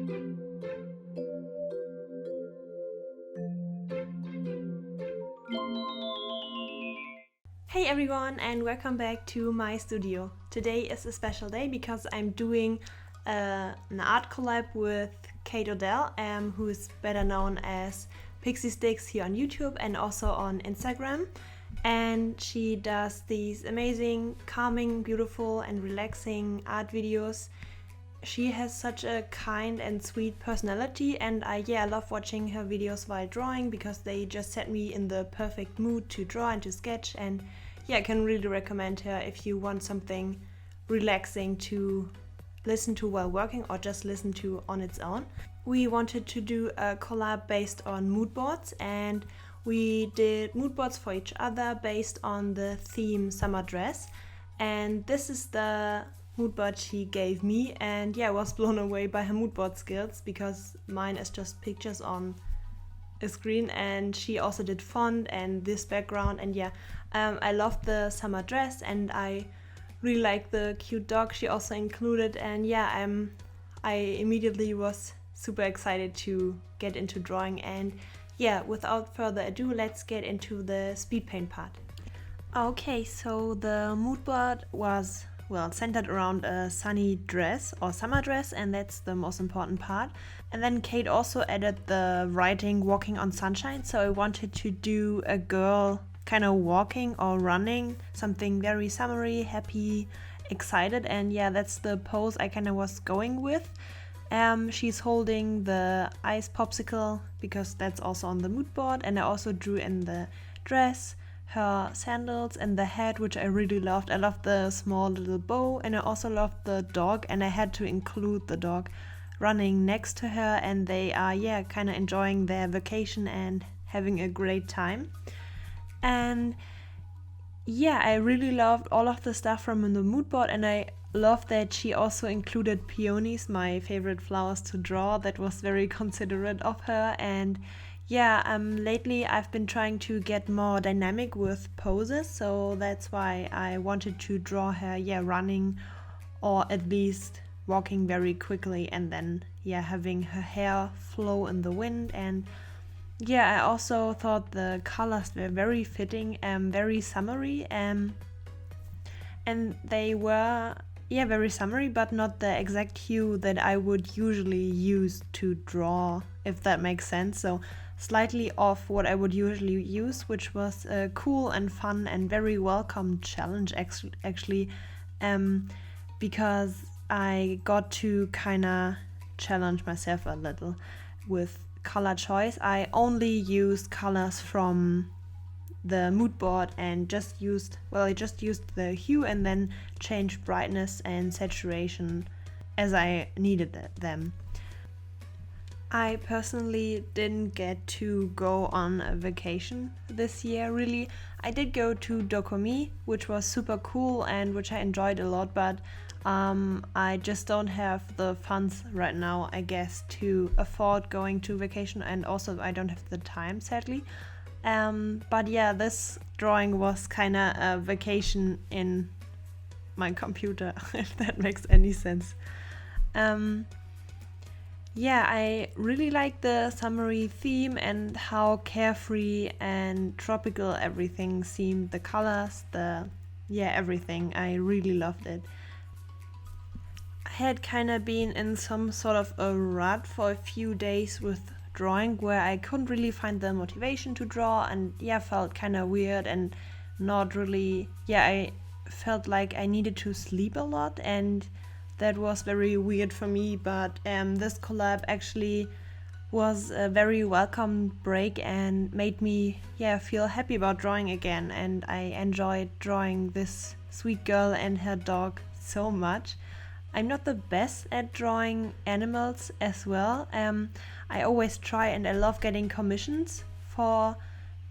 Hey everyone, and welcome back to my studio. Today is a special day because I'm doing an art collab with Kate Odell, who is better known as PixieStyx here on YouTube and also on Instagram. And she does these amazing, calming, beautiful and relaxing art videos. She has such a kind and sweet personality, and I love watching her videos while drawing because they just set me in the perfect mood to draw and to sketch. And I can really recommend her if you want something relaxing to listen to while working or just listen to on its own. We wanted to do a collab based on moodboards, and we did moodboards for each other based on the theme summer dress. And this is the moodboard she gave me, and I was blown away by her moodboard skills because mine is just pictures on a screen, and she also did font and this background. And I loved the summer dress, and I really like the cute dog she also included. And I immediately was super excited to get into drawing. And without further ado, let's get into the speed paint part. Okay, so the moodboard was centered around a sunny dress or summer dress, and that's the most important part. And then Kate also added the writing walking on sunshine, so I wanted to do a girl kind of walking or running, something very summery, happy, excited. And that's the pose I kind of was going with. She's holding the ice popsicle because that's also on the moodboard, and I also drew in the dress, her sandals and the hat, which I really loved. I loved the small little bow, and I also loved the dog, and I had to include the dog running next to her, and they are kind of enjoying their vacation and having a great time. And I really loved all of the stuff from the moodboard, and I love that she also included peonies, my favorite flowers to draw. That was very considerate of her. And lately I've been trying to get more dynamic with poses, so that's why I wanted to draw her running, or at least walking very quickly, and then having her hair flow in the wind. And I also thought the colors were very fitting, very summery, and they were very summery, but not the exact hue that I would usually use to draw, if that makes sense. So slightly off what I would usually use, which was a cool and fun and very welcome challenge actually, because I got to kind of challenge myself a little with color choice. I only used colors from the moodboard and just used the hue and then changed brightness and saturation as I needed them. I personally didn't get to go on a vacation this year, really. I did go to Dokomi, which was super cool and which I enjoyed a lot, but I just don't have the funds right now, I guess, to afford going to vacation, and also I don't have the time, sadly. But this drawing was kind of a vacation in my computer, if that makes any sense. I really like the summery theme and how carefree and tropical everything seemed. The colors, everything. I really loved it. I had kind of been in some sort of a rut for a few days with drawing where I couldn't really find the motivation to draw, and felt kind of weird and not really. I felt like I needed to sleep a lot, and that was very weird for me. But this collab actually was a very welcome break and made me feel happy about drawing again, and I enjoyed drawing this sweet girl and her dog so much. I'm not the best at drawing animals as well. I always try, and I love getting commissions for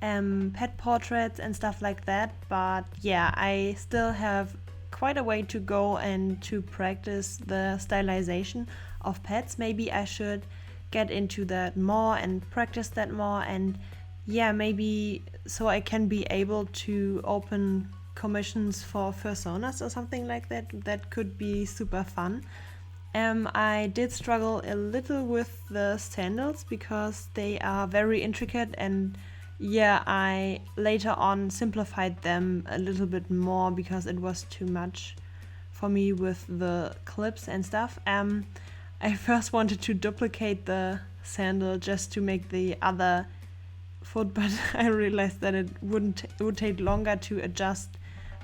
pet portraits and stuff like that, but I still have quite a way to go and to practice the stylization of pets. Maybe I should get into that more and practice that more, and maybe so I can be able to open commissions for personas or something like that. That could be super fun. I did struggle a little with the sandals because they are very intricate, and yeah, I later on simplified them a little bit more because it was too much for me with the clips and stuff. I first wanted to duplicate the sandal just to make the other foot, but I realized that it would take longer to adjust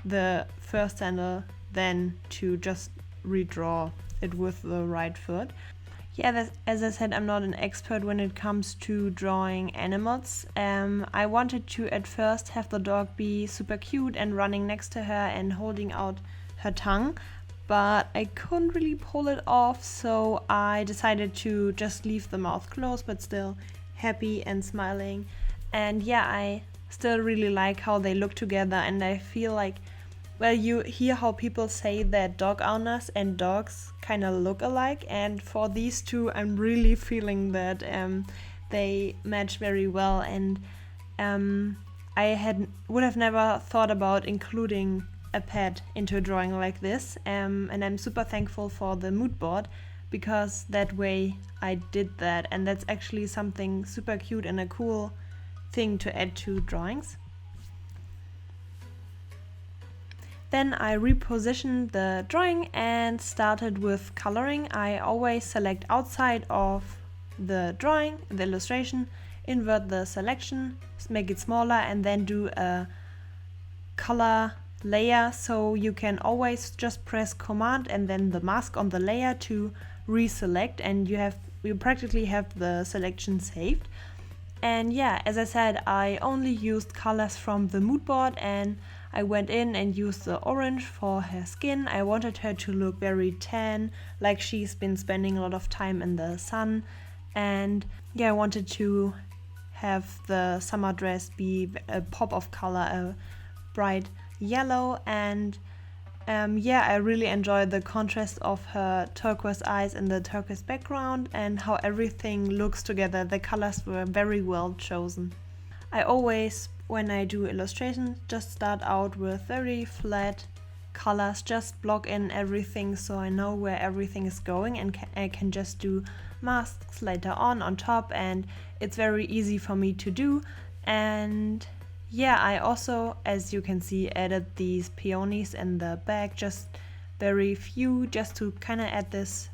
the first sandal than to just redraw it with the right foot. Yeah, as I said, I'm not an expert when it comes to drawing animals. I wanted to at first have the dog be super cute and running next to her and holding out her tongue, but I couldn't really pull it off, so I decided to just leave the mouth closed but still happy and smiling. And yeah, I still really like how they look together, and I feel like, well, you hear how people say that dog owners and dogs kind of look alike, and for these two I'm really feeling that they match very well, and I would have never thought about including a pet into a drawing like this, and I'm super thankful for the mood board because that way I did that, and that's actually something super cute and a cool thing to add to drawings. Then I repositioned the drawing and started with coloring. I always select outside of the drawing, the illustration, invert the selection, make it smaller, and then do a color layer, so you can always just press Command and then the mask on the layer to reselect, and you practically have the selection saved. And yeah, as I said, I only used colors from the mood board, and I went in and used the orange for her skin. I wanted her to look very tan, like she's been spending a lot of time in the sun. And yeah, I wanted to have the summer dress be a pop of color, a bright yellow. And yeah, I really enjoyed the contrast of her turquoise eyes and the turquoise background and how everything looks together. The colors were very well chosen. I always, when I do illustrations, just start out with very flat colors, just block in everything so I know where everything is going, and I can just do masks later on top, and it's very easy for me to do. And yeah, I also, as you can see, added these peonies in the back, just very few, just to kind of add this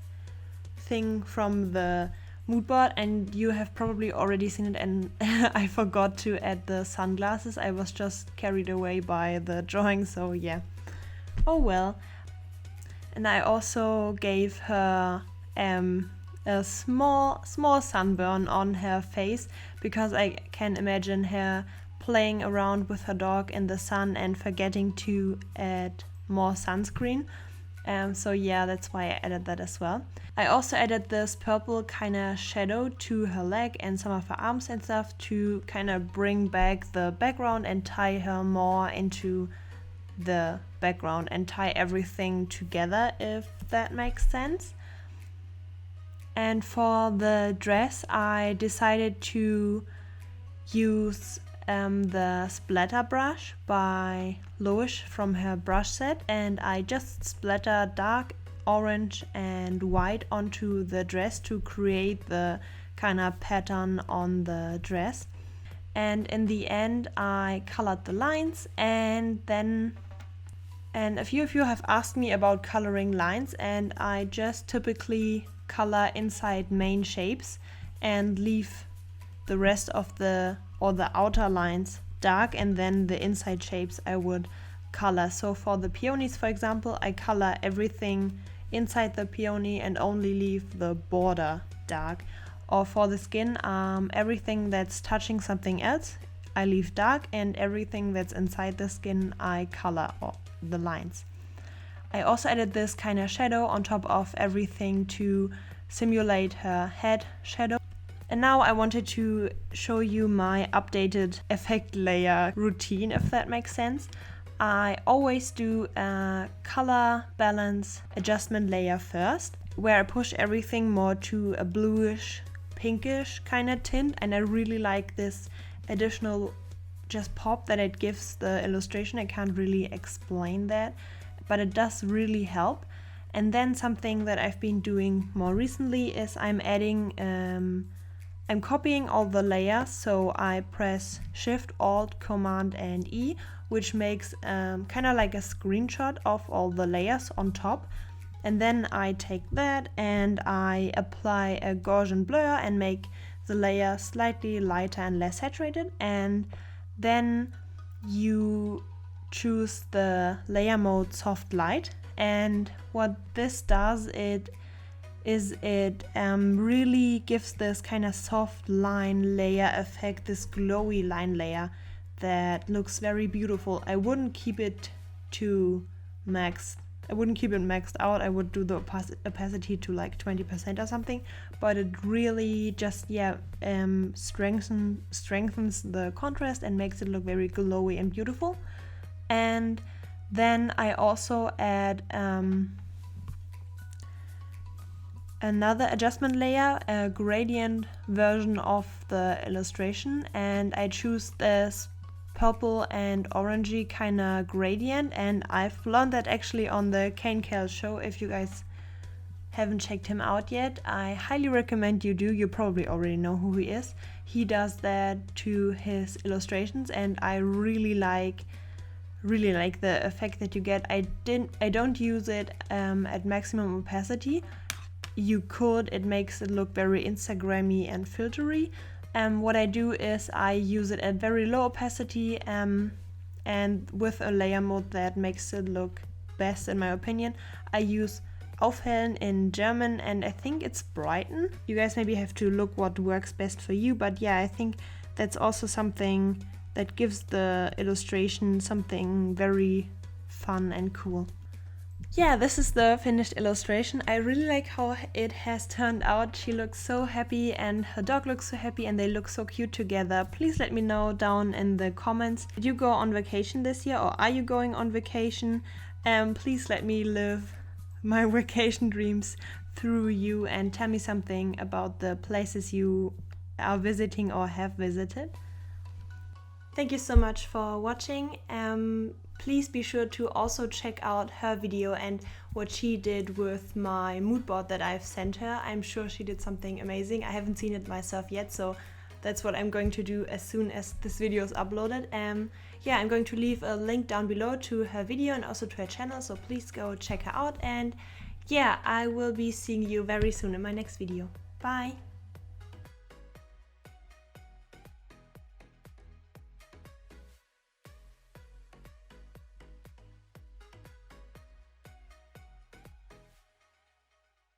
thing from the mood board. And you have probably already seen it, and I forgot to add the sunglasses. I was just carried away by the drawing, so yeah. Oh well. And I also gave her a small sunburn on her face, because I can imagine her playing around with her dog in the sun and forgetting to add more sunscreen. So yeah, that's why I added that as well. I also added this purple kind of shadow to her leg and some of her arms and stuff to kind of bring back the background and tie her more into the background and tie everything together, if that makes sense. And for the dress, I decided to use the splatter brush by Loish from her brush set, and I just splatter dark orange and white onto the dress to create the kind of pattern on the dress. And in the end I colored the lines, and a few of you have asked me about coloring lines, and I just typically color inside main shapes and leave the rest of the outer lines dark, and then the inside shapes I would color. So for the peonies, for example, I color everything inside the peony and only leave the border dark. Or for the skin, everything that's touching something else I leave dark, and everything that's inside the skin I color the lines. I also added this kind of shadow on top of everything to simulate her head shadow. And now I wanted to show you my updated effect layer routine, if that makes sense. I always do a color balance adjustment layer first, where I push everything more to a bluish, pinkish kind of tint, and I really like this additional just pop that it gives the illustration. I can't really explain that, but it does really help. And then something that I've been doing more recently is I'm copying all the layers, so I press Shift, Alt, Command and E, which makes kind of like a screenshot of all the layers on top. And then I take that and I apply a Gaussian blur and make the layer slightly lighter and less saturated. And then you choose the layer mode soft light. And what this does, it really gives this kind of soft line layer effect, this glowy line layer that looks very beautiful. I wouldn't keep it maxed out. I would do the opacity to like 20% or something, but it really just strengthens the contrast and makes it look very glowy and beautiful. And then I also add another adjustment layer, a gradient version of the illustration, and I choose this purple and orangey kind of gradient, and I've learned that actually on the Kane Kel show. If you guys haven't checked him out yet, I highly recommend you do. You probably already know who he is. He does that to his illustrations, and I really like the effect that you get. I don't use it at maximum opacity. You could, it makes it look very Instagrammy and filtery. What I do is I use it at very low opacity and with a layer mode that makes it look best in my opinion. I use Aufhellen in German and I think it's brighten. You guys maybe have to look what works best for you, but yeah, I think that's also something that gives the illustration something very fun and cool. Yeah, this is the finished illustration. I really like how it has turned out. She looks so happy and her dog looks so happy and they look so cute together. Please let me know down in the comments. Did you go on vacation this year or are you going on vacation? Please let me live my vacation dreams through you and tell me something about the places you are visiting or have visited. Thank you so much for watching. Please be sure to also check out her video and what she did with my mood board that I've sent her. I'm sure she did something amazing. I haven't seen it myself yet, so that's what I'm going to do as soon as this video is uploaded. Yeah, I'm going to leave a link down below to her video and also to her channel, so please go check her out. And yeah, I will be seeing you very soon in my next video. Bye!